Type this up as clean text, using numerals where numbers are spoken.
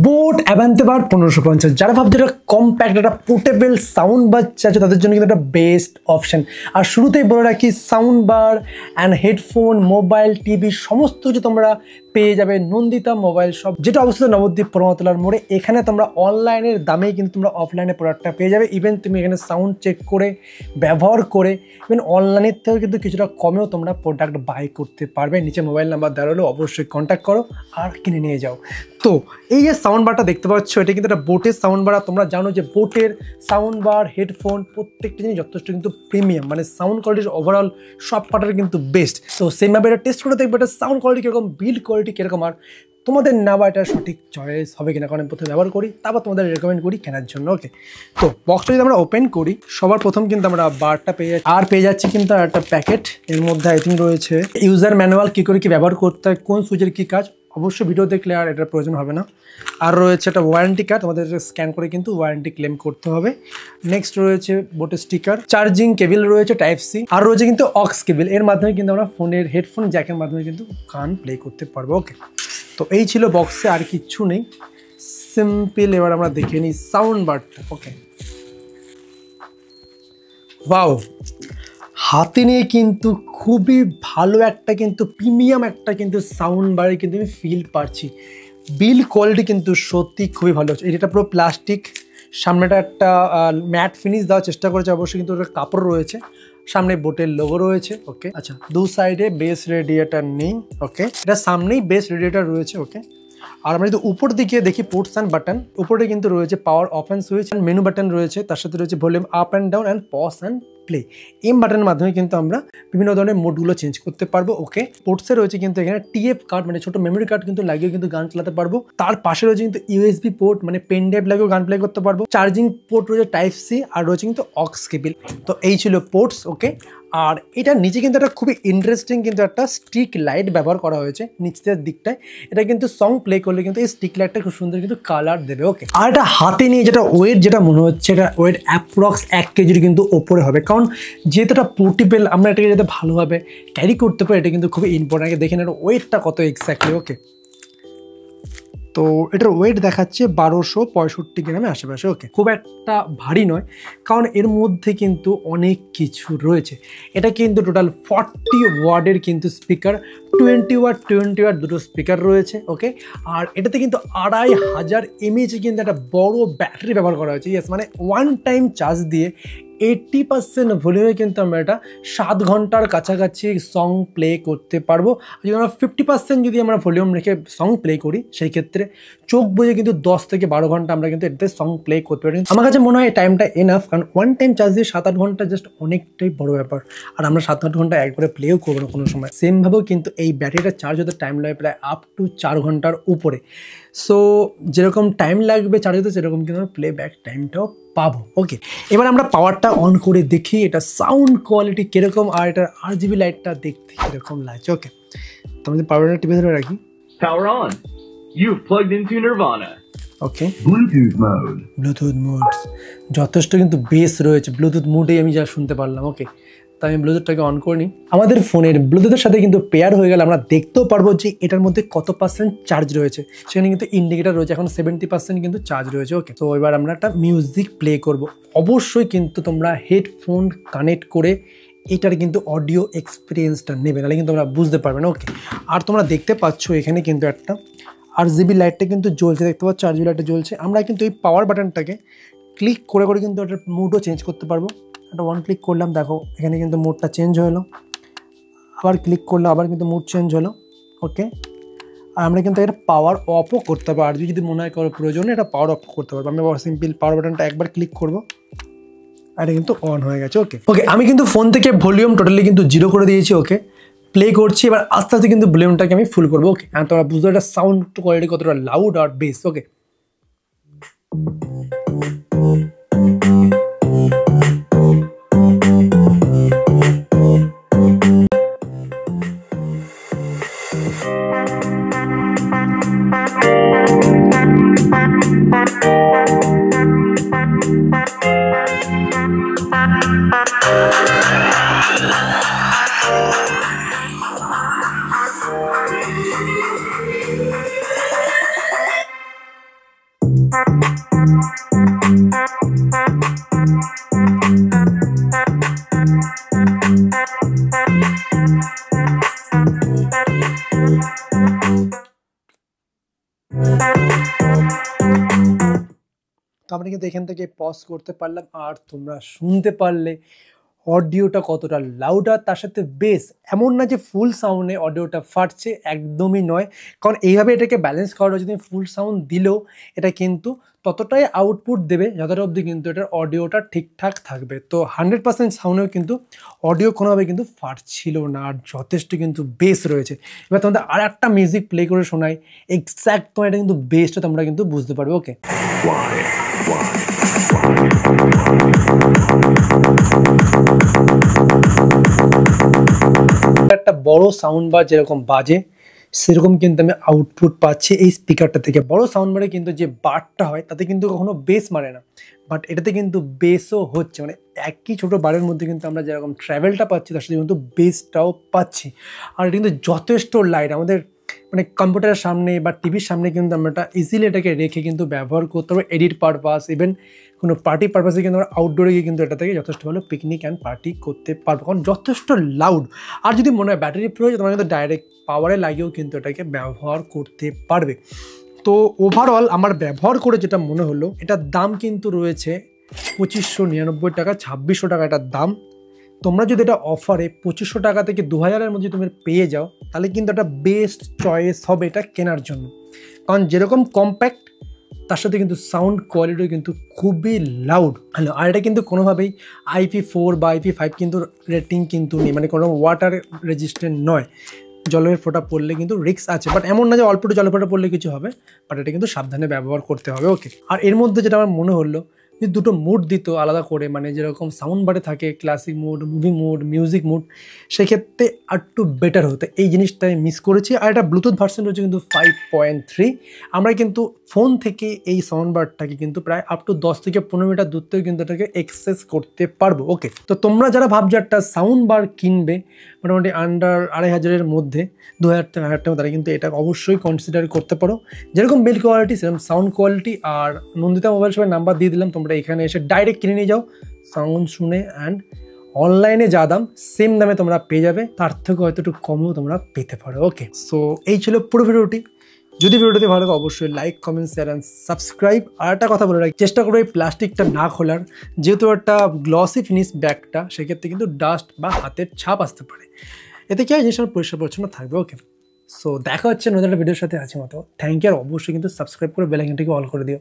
Boat অ্যাভান্তেবার 1550 যারা ভাবছে এটা কম্প্যাক্ট একটা পোর্টেবল সাউন্ড বার চাইছে তাদের জন্য কিন্তু একটা বেস্ট অপশন। আর শুরুতেই বলে রাখি sound bar and headphone mobile TV সমস্ত কিছু তোমরা পেয়ে যাবে নন্দিতা মোবাইল শপ, যেটা অবস্থিত নবদ্বীপ পরমতলার মোড়ে। এখানে তোমরা অনলাইনের দামেই কিন্তু তোমরা অফলাইনে প্রোডাক্টটা পেয়ে যাবে। ইভেন তুমি এখানে সাউন্ড চেক করে ব্যবহার করে ইভেন অনলাইনের থেকেও কিন্তু কিছুটা কমেও তোমরা প্রোডাক্ট বাই করতে পারবে। নিচে মোবাইল নাম্বার দেওয়া হলো, অবশ্যই কন্ট্যাক্ট করো আর কিনে নিয়ে যাও। তো এই যে সাউন্ড বারটা দেখতে পাচ্ছ এটা কিন্তু একটা বোটের সাউন্ড বার। তোমরা জানো যে বোটের সাউন্ড বার হেডফোন প্রত্যেকটা জিনিস যথেষ্ট কিন্তু প্রিমিয়াম, মানে সাউন্ড কোয়ালিটি ওভারঅল সব পার্টের কিন্তু বেস্ট। তো সেমভাবে এটা টেস্ট করে দেখবে এটা সাউন্ড কোয়ালিটি কীরকম, বিল্ড কোয়ালিটি কীরকম, আর তোমাদের নেওয়া এটা সঠিক চয়েস হবে কিনা, কারণ প্রথমে ব্যবহার করি তারপর তোমাদের রেকমেন্ড করি কেনার জন্য। ওকে, তো বক্সটা যদি আমরা ওপেন করি সবার প্রথম কিন্তু আমরা বারটা পেয়ে যাচ্ছি, আর পেয়ে যাচ্ছি কিন্তু একটা প্যাকেট। এর মধ্যে আই থিঙ্ক রয়েছে ইউজার ম্যানুয়াল, কী করে কী ব্যবহার করতে হয়, কোন সুইচের কী কাজ। অবশ্যই ভিডিও দেখলে আর এটার প্রয়োজন হবে না। আর রয়েছে একটা ওয়ারেন্টি কার্ড, তোমাদের স্ক্যান করে কিন্তু ওয়ারেন্টি ক্লেম করতে হবে। নেক্সট রয়েছে বোটের স্টিকার, চার্জিং কেবল রয়েছে টাইপ সি, আর রয়েছে কিন্তু অক্স কেবল। এর মাধ্যমে কিন্তু আমরা ফোনের হেডফোন জ্যাকের মাধ্যমে কিন্তু গান প্লে করতে পারবো। ওকে, তো এই ছিল বক্সে, আর কিচ্ছু নেই, সিম্পল। এবার আমরা দেখে নিই সাউন্ড বারটা। ওকে, ওয়াও, হাতে নিয়ে কিন্তু খুবই ভালো একটা কিন্তু প্রিমিয়াম একটা কিন্তু সাউন্ড বারে কিন্তু আমি ফিল পাচ্ছি। বিল্ড কোয়ালিটি কিন্তু সত্যি খুবই ভালো হচ্ছে। এটা পুরো প্লাস্টিক, সামনেটা একটা ম্যাট ফিনিশ দেওয়ার চেষ্টা করেছে, অবশ্যই কিন্তু ওটা কাপড় রয়েছে, সামনে বোটের লোগো রয়েছে। ওকে, আচ্ছা, দু সাইডে বেস রেডিয়েটার নেই। ওকে, এটা সামনেই বেস রেডিয়েটার রয়েছে। ওকে, আর আমরা যদি উপর দিকে দেখি পোর্টস অ্যান্ড বাটন, উপরে কিন্তু রয়েছে power off and switch and menu button রয়েছে, তার সাথে রয়েছে volume up and down and pause and play. M বাটনের মাধ্যমে কিন্তু আমরা বিভিন্ন ধরনের মোডগুলো চেঞ্জ করতে পারবো। ওকে, পোর্টসে রয়েছে কিন্তু এখানে টিএফ কার্ড, মানে ছোট মেমোরি কার্ড কিন্তু লাগিয়ে কিন্তু গান চালাতে পারবো। তার পাশে রয়েছে কিন্তু ইউএসবি পোর্ট, মানে পেন ড্রাইভ লাগিয়েও গান প্লে করতে পারবো। চার্জিং পোর্ট রয়েছে টাইপ সি, আর রয়েছে কিন্তু অক্স কেবল। তো এই ছিল পোর্টস। ওকে, আর এটার নিচে কিন্তু একটা খুবই ইন্টারেস্টিং কিন্তু একটা স্টিক লাইট ব্যবহার করা হয়েছে নিচের দিকটায়। এটা কিন্তু সং প্লে করলে কিন্তু এই স্টিক লাইটটা খুব সুন্দর কিন্তু কালার দেবে। ওকে, আর এটা হাতে নিয়ে যেটা ওয়েট যেটা মনে হচ্ছে, এটা ওয়েট অ্যাপ্রক্স 1 কেজির কিন্তু ওপরে হবে, কারণ যেহেতু এটা পোর্টেবল আমরা এটাকে যাতে ভালোভাবে ক্যারি করতে পারি এটা কিন্তু খুবই ইম্পর্টেন্ট। দেখেন এটা ওয়েটটা কত এক্স্যাক্টলি। ওকে, তো এটার ওয়েট দেখাচ্ছে 1265 গ্রামে আশেপাশে। ওকে, খুব একটা ভারী নয়, কারণ এর মধ্যে কিন্তু অনেক কিছু রয়েছে। এটা কিন্তু টোটাল 40 ওয়াটের কিন্তু স্পিকার, 20 ওয়াট দুটো স্পিকার রয়েছে। ওকে, আর এটাতে কিন্তু 2500 mAh কিন্তু একটা বড় ব্যাটারি ব্যবহার করা হয়েছে। ইয়েস, মানে ওয়ান টাইম চার্জ দিয়ে 80% ভলিউমে কিন্তু আমরা এটা 7 ঘন্টার কাছাকাছি সং প্লে করতে পারবো। যদি আমরা 50% যদি আমরা ভলিউম রেখে সং প্লে করি সেই ক্ষেত্রে চোখ বুঝে কিন্তু 10 থেকে 12 ঘন্টা আমরা কিন্তু এটাতে সং প্লে করতে পারি। আমার কাছে মনে হয় এই টাইমটা এনাফ, কারণ ওয়ান টাইম চার্জ দিয়ে 7-8 ঘন্টা জাস্ট অনেকটাই বড় ব্যাপার। আর আমরা 7-8 ঘন্টা একবারে প্লেও করবো না কোনো সময়। সেমভাবেও কিন্তু এই ব্যাটারিটা চার্জ হতে টাইম লাগে প্রায় আপ টু 4 ঘন্টার উপরে। সো যেরকম টাইম লাগবে চার্জ হতে সেরকম কিন্তু আমরা প্লে ব্যাক টাইমটাও পাবো। ওকে, এবার আমরা পাওয়ারটা অন করে দেখি এটা সাউন্ড কোয়ালিটি কীরকম, আর এটার RGB লাইটটা দেখতে কীরকম লাগছে। ওকে, তো আমাদের পাওয়ারটা টিপে ধরে রাখি। Power on. You've plugged into Nirvana. Okay, Bluetooth mode যথেষ্ট কিন্তু বেস রয়েছে। ব্লুটুথ মোডেই আমি যা শুনতে পারলাম। ওকে, তাই আমি ব্লুটুথটাকে অন করে নিই। আমাদের ফোনের ব্লুটুথের সাথে কিন্তু পেয়ার হয়ে গেলে আমরা দেখতেও পারবো যে এটার মধ্যে কত % চার্জ রয়েছে। সেখানে কিন্তু ইন্ডিকেটার রয়েছে, এখন 70% কিন্তু চার্জ রয়েছে। ওকে, তো এবার আমরা একটা মিউজিক প্লে করব। অবশ্যই কিন্তু তোমরা হেডফোন কানেক্ট করে এটার কিন্তু অডিও এক্সপিরিয়েন্সটা নেবে, নাহলে কিন্তু তোমরা বুঝতে পারবে না। ওকে, আর তোমরা দেখতে পাচ্ছ এখানে কিন্তু একটা RGB লাইটটা কিন্তু জ্বলছে, দেখতে পাচ্ছ RGB লাইটটা জ্বলছে। আমরা কিন্তু এই পাওয়ার বাটনটাকে ক্লিক করে করে কিন্তু এটার মুডও চেঞ্জ করতে পারবো। একটা ওয়ান ক্লিক করলাম, দেখো এখানে কিন্তু মুডটা চেঞ্জ হলো, আবার ক্লিক করলে আবার কিন্তু মুড চেঞ্জ হলো। ওকে, আর আমরা কিন্তু এটা পাওয়ার অফও করতে পারবো, আর যদি মনে হয় কারোর প্রয়োজনে এটা পাওয়ার অফ করতে পারবো। আমি সিম্পল পাওয়ার বাটনটা একবার ক্লিক করবো, আর এটা কিন্তু অন হয়ে গেছে। ওকে ওকে, আমি কিন্তু ফোন থেকে ভলিউম টোটালি কিন্তু 0 করে দিয়েছি। ওকে, প্লে করছি, এবার আস্তে আস্তে কিন্তু ভলিউমটাকে আমি ফুল করবো। ওকে, আর তোমরা বুঝতে একটা সাউন্ড কোয়ালিটি কতটা লাউড আর বেস। ওকে, তো আমরা কিন্তু এখান থেকে পজ করতে পারলাম, আর তোমরা শুনতে পারলে অডিওটা কতটা লাউড, আর তার সাথে বেস। এমন না যে ফুল সাউন্ডে অডিওটা ফাটছে, একদমই নয়। কারণ এইভাবে এটাকে ব্যালেন্স করা যদি ফুল সাউন্ড দিলেও এটা কিন্তু ততটাই আউটপুট দেবে যতটা অবধি কিন্তু এটার অডিওটা ঠিকঠাক থাকবে। তো 100% সাউন্ডেও কিন্তু অডিও কোনোভাবে কিন্তু ফাটছিল না, আর যথেষ্ট কিন্তু বেস রয়েছে। এবার তোমাদের আর একটা মিউজিক প্লে করে শোনাই, এক্স্যাক্ট তোমার এটা কিন্তু বেসটা তোমরা কিন্তু বুঝতে পারবে। ওকে, একটা বড় সাউন্ড বার যেরকম বাজে সেরকম কিন্তু আমি আউটপুট পাচ্ছি এই স্পিকারটা থেকে। বড় সাউন্ড বারে কিন্তু যে বারটা হয় তাতে কিন্তু কখনো বেস মারে না, বাট এটাতে কিন্তু বেসও হচ্ছে। মানে একই ছোটো বারের মধ্যে কিন্তু আমরা যেরকম ট্রাভেলটা পাচ্ছি তার সাথে কিন্তু বেসটাও পাচ্ছি। আর এটা কিন্তু যথেষ্ট লাইট, আমাদের মানে কম্পিউটারের সামনে বা টিভির সামনে কিন্তু আমরা এটা ইজিলি এটাকে রেখে কিন্তু ব্যবহার করতে পারবো, এডিট পারপাস, ইভেন কোনো পার্টি পারপাসে কিন্তু আমরা আউটডোরে গিয়ে কিন্তু এটা থেকে যথেষ্ট ভালো পিকনিক অ্যান্ড পার্টি করতে পারবো, কারণ যথেষ্ট লাউড। আর যদি মনে হয় ব্যাটারি প্রয়োজন, তোমরা কিন্তু ডাইরেক্ট পাওয়ারে লাগিয়েও কিন্তু এটাকে ব্যবহার করতে পারবে। তো ওভারঅল আমার ব্যবহার করে যেটা মনে হলো, এটার দাম কিন্তু রয়েছে 2599 টাকা, 2600 টাকা এটার দাম। তোমরা যদি এটা অফারে 2500 টাকা থেকে 2000-এর মধ্যে তুমি পেয়ে যাও, তাহলে কিন্তু একটা বেস্ট চয়েস হবে এটা কেনার জন্য। কারণ যেরকম কম্প্যাক্ট, তার সাথে কিন্তু সাউন্ড কোয়ালিটিও কিন্তু খুবই লাউড। হ্যালো, আর এটা কিন্তু কোনোভাবেই IP4 বা IP5 কিন্তু রেটিং কিন্তু নেই, মানে কোনো ওয়াটার রেজিস্ট্যান্ট নয়। জলের ফোঁটা পড়লে কিন্তু রিস্ক আছে, বাট এমন না যে অল্প একটু জলের ফোঁটা পড়লে কিছু হবে, বাট এটা কিন্তু সাবধানে ব্যবহার করতে হবে। ওকে, আর এর মধ্যে যেটা আমার মনে হলো, যে দুটো মুড দিত আলাদা করে, মানে যেরকম সাউন্ড বারে থাকে classic mood, movie mood, music mood, সেক্ষেত্রে আর একটু বেটার হতো। এই জিনিসটাই মিস করেছি। আর এটা ব্লুটুথ ভার্সন রয়েছে কিন্তু 5.3। আমরা কিন্তু ফোন থেকে এই সাউন্ড বারটাকে কিন্তু প্রায় আপ টু 10 থেকে 15 মিটার দূর থেকে কিন্তু এটাকে অ্যাক্সেস করতে পারবো। ওকে, তো তোমরা যারা ভাবছো একটা সাউন্ড বার কিনবে মোটামুটি আন্ডার 2500-এর মধ্যে, 2000 থেকে 1000 টাকা, তারা কিন্তু এটা অবশ্যই কনসিডার করতে পারো। যেরকম বিল্ড কোয়ালিটি সেরকম সাউন্ড কোয়ালিটি। আর নন্দিতা মোবাইল শপের নাম্বার দিয়ে দিলাম, তোমরা এখানে এসে ডাইরেক্ট কিনে নিয়ে যাও সাউন্ড শুনে, অ্যান্ড অনলাইনে যা দাম সেম দামে তোমরা পেয়ে যাবে, তার থেকে হয়তো একটু কমেও তোমরা পেতে পারো। ওকে, সো এই ছিল পুরো ভিডিওটি। যদি ভিডিওটি ভালো লাগে অবশ্যই like, comment, share and subscribe. আর একটা কথা বলে রাখি, চেষ্টা করবো এই প্লাস্টিকটা না খোলার, যেহেতু একটা গ্লসি ফিনিশ ব্যাগটা, সেক্ষেত্রে কিন্তু ডাস্ট বা হাতের ছাপ আসতে পারে। এতে কি হয়, জিনিসটা পরিষ্কার পরিচ্ছন্ন থাকবে। ওকে, সো দেখা হচ্ছে নতুন একটা ভিডিওর সাথে। আছে মতো থ্যাংক ইউ, আর অবশ্যই কিন্তু সাবস্ক্রাইব করে বেল আইকনটাকে অল করে দিও।